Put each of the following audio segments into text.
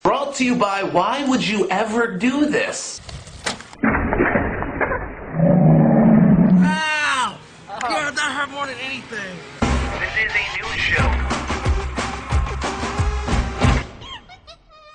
Brought to you by Why Would You Ever Do This? Ow! God, that hurt more than anything. This is a news show.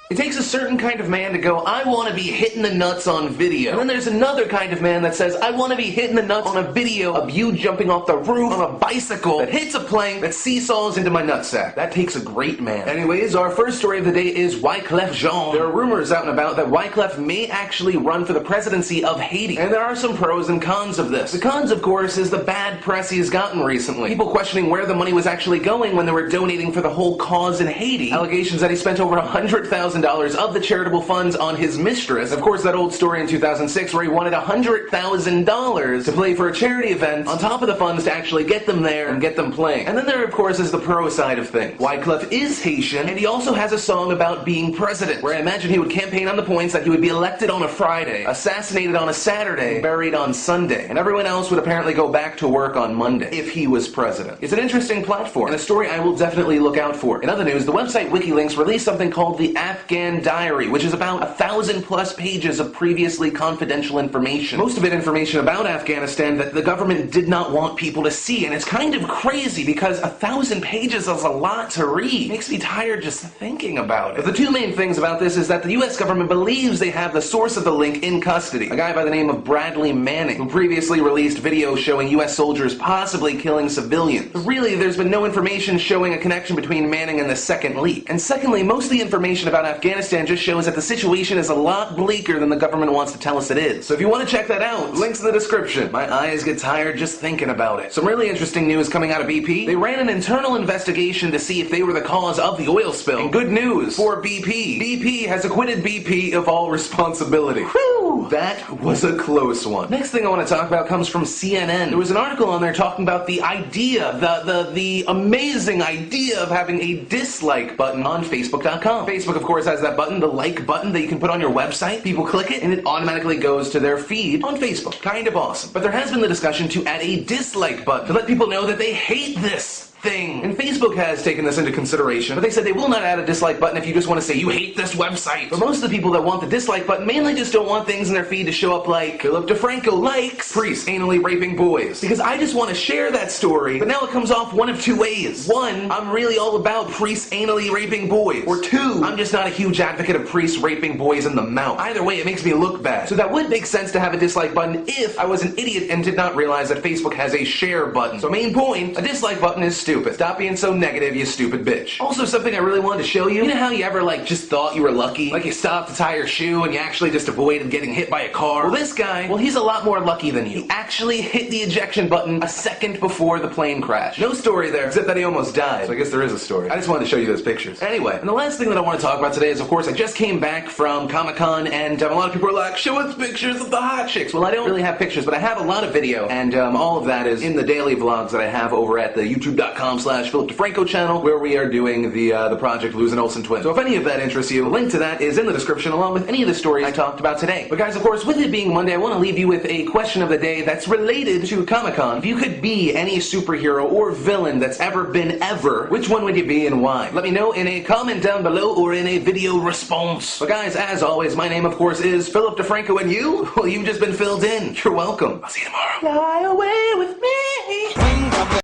It takes a certain kind of man to go, I want to be hitting the nuts on video. And then there's another kind of man that says, I want to be hitting the nuts on a video of you jumping off the roof on a bicycle that hits a plank that seesaws into my nutsack. That takes a great man. Anyways, our first story of the day is Wyclef Jean. There are rumors out and about that Wyclef may actually run for the presidency of Haiti. And there are some pros and cons of this. The cons, of course, is the bad press he's gotten recently. People questioning where the money was actually going when they were donating for the whole cause in Haiti. Allegations that he spent over $100,000 of the charitable funds on his mistress. Of course, that old story in 2006 where he wanted $100,000 to play for a charity event on top of the funds to actually get them there and get them playing. And then there, of course, is the pro side of things. Wyclef is Haitian, and he also has a song about being president, where I imagine he would campaign on the points that he would be elected on a Friday, assassinated on a Saturday, buried on Sunday, and everyone else would apparently go back to work on Monday, if he was president. It's an interesting platform, and a story I will definitely look out for. In other news, the website WikiLeaks released something called the Afghan Diary, which is about 1,000+ pages of previously confidential information. Most of it information about Afghanistan that the government did not want people to see, and it's kind of crazy because 1,000 pages is a lot to read. It makes me tired just thinking about it. But the two main things about this is that the U.S. government believes they have the source of the link in custody, a guy by the name of Bradley Manning, who previously released videos showing U.S. soldiers possibly killing civilians. But really, there's been no information showing a connection between Manning and the second leak. And secondly, most of the information about Afghanistan just shows that the situation is a lot bleaker than the government wants to tell us it is. So if you want to check that out, links in the description. My eyes get tired just thinking about it. Some really interesting news coming out of BP. They ran an internal investigation to see if they were the cause of the oil spill. And good news for BP. BP has acquitted BP of all responsibility. Whew! That was a close one. Next thing I want to talk about comes from CNN. There was an article on there talking about the idea, the amazing idea of having a dislike button on Facebook.com. Facebook, of course, has that button, the like button that you can put on your website. People click it and it automatically goes to their feed on Facebook. Kind of awesome. But there has been the discussion to add a dislike button to let people know that they hate this thing. And Facebook has taken this into consideration, but they said they will not add a dislike button if you just want to say you hate this website. But most of the people that want the dislike button mainly just don't want things in their feed to show up like Philip DeFranco likes priests anally raping boys. Because I just want to share that story, but now it comes off one of two ways. One, I'm really all about priests anally raping boys. Or two, I'm just not a huge advocate of priests raping boys in the mouth. Either way, it makes me look bad. So that would make sense to have a dislike button if I was an idiot and did not realize that Facebook has a share button. So main point, a dislike button is stupid. Stop being so negative, you stupid bitch. Also, something I really wanted to show you. You know how you ever just thought you were lucky? Like you stopped to tie your shoe and you actually just avoided getting hit by a car? Well, this guy, he's a lot more lucky than you. He actually hit the ejection button a second before the plane crashed. No story there, except that he almost died. So I guess there is a story. I just wanted to show you those pictures. Anyway, and the last thing that I want to talk about today is, of course, I just came back from Comic-Con and a lot of people are like, show us pictures of the hot chicks. Well, I don't really have pictures, but I have a lot of video, and all of that is in the daily vlogs that I have over at the youtube.com/Philip DeFranco channel, where we are doing the Project Luz and Olsen Twins. So if any of that interests you, a link to that is in the description along with any of the stories I talked about today. But guys, of course, with it being Monday, I want to leave you with a question of the day that's related to Comic-Con. If you could be any superhero or villain that's ever been ever, which one would you be and why? Let me know in a comment down below or in a video response. But guys, as always, my name, of course, is Philip DeFranco, and you? Well, you've just been filled in. You're welcome. I'll see you tomorrow. Fly away with me.